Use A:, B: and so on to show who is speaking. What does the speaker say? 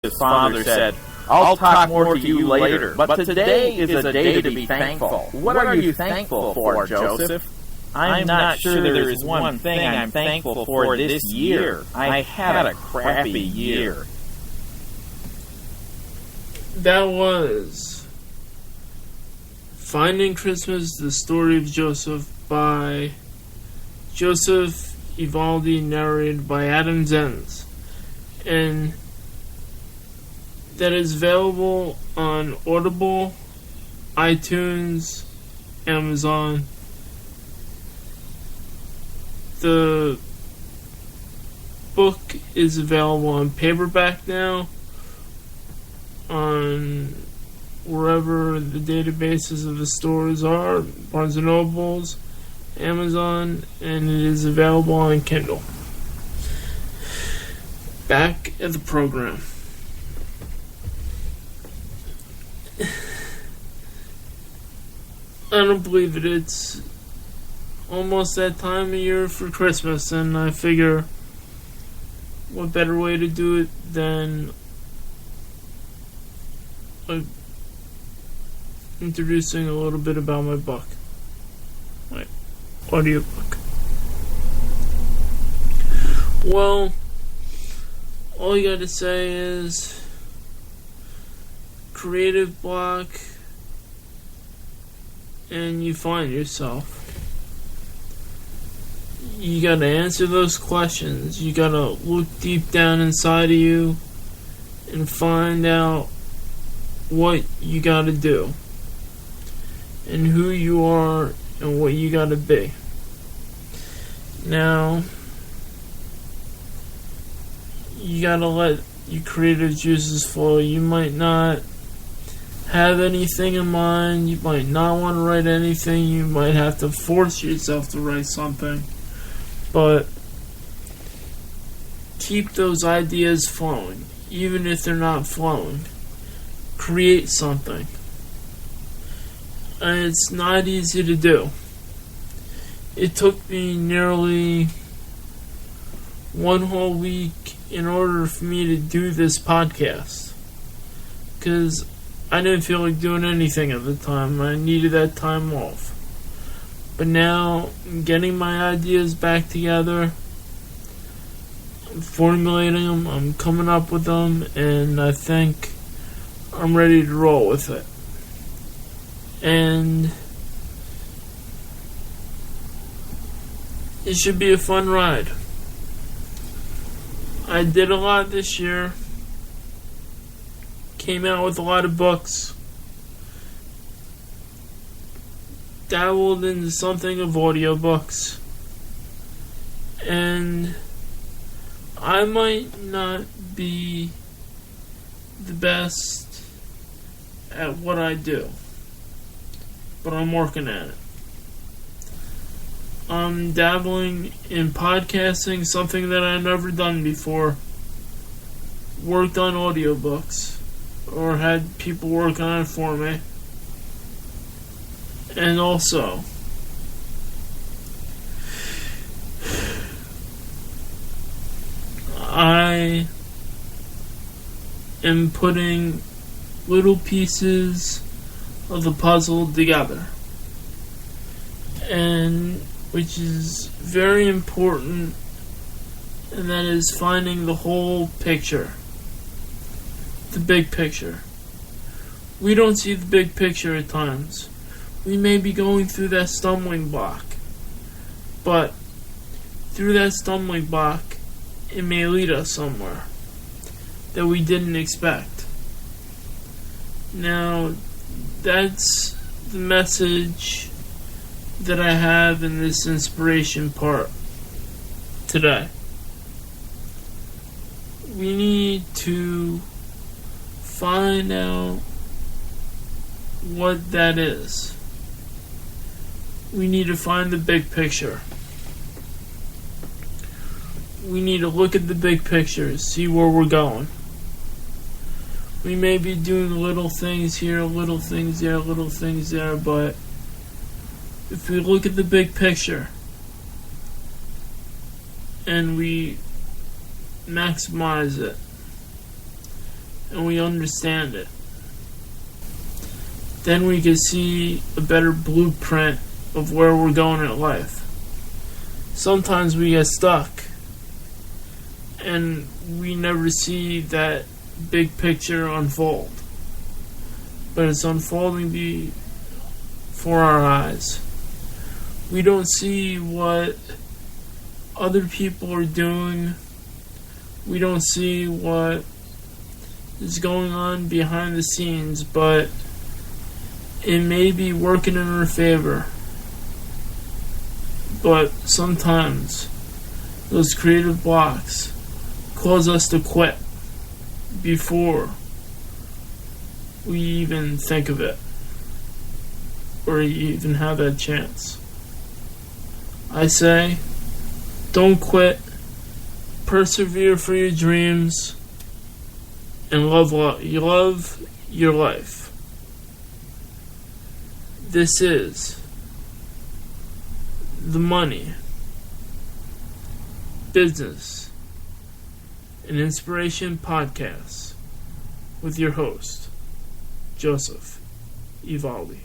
A: His father said, "I'll talk more to you later, but today is a day to be thankful." What are you thankful for, Joseph?
B: I'm not sure there is one thing I'm thankful for this year. I had a crappy year.
C: That was Finding Christmas, The Story of Joseph by Joseph Evaldi, narrated by Adam Zenz. And that is available on Audible, iTunes, Amazon. The book is available on paperback now on wherever the databases of the stores are, Barnes & Nobles, Amazon, and it is available on Kindle. Back at the program. I don't believe it. It's almost that time of year for Christmas, and I figure what better way to do it than introducing a little bit about my book, my audiobook. Well, all you gotta say is creative block, and you find yourself. You gotta answer those questions. You gotta look deep down inside of you and find out what you gotta do and who you are and what you gotta be. Now, you gotta let your creative juices flow. You might not have anything in mind. You might not want to write anything. You might have to force yourself to write something. But keep those ideas flowing, even if they're not flowing. Create something. And it's not easy to do. It took me nearly one whole week in order for me to do this podcast, because I didn't feel like doing anything at the time. I needed that time off. But now, I'm getting my ideas back together. I'm formulating them. I'm coming up with them. And I think I'm ready to roll with it. And it should be a fun ride. I did a lot this year. Came out with a lot of books. Dabbled into something of audiobooks. And I might not be the best at what I do, but I'm working at it. I'm dabbling in podcasting, something that I've never done before. Worked on audiobooks, or had people work on it for me. And also, I am putting little pieces of the puzzle together, and which is very important, and that is finding the whole picture, the big picture. We don't see the big picture at times. We may be going through that stumbling block, but through that stumbling block, it may lead us somewhere that we didn't expect. Now, that's the message that I have in this inspiration part today. We need to find out what that is. We need to find the big picture. We need to look at the big picture, see where we're going. We may be doing little things here, little things there, little things there, but if we look at the big picture and we maximize it, and we understand it, then we can see a better blueprint of where we're going in life. Sometimes we get stuck and we never see that big picture unfold, but it's unfolding before our eyes. We don't see what other people are doing. We don't see what is going on behind the scenes, but it may be working in our favor. But sometimes those creative blocks cause us to quit before we even think of it or even have that chance. I say, don't quit, persevere for your dreams, and love your life. This is the Money, Business, and Inspiration Podcast with your host, Joseph Evaldi.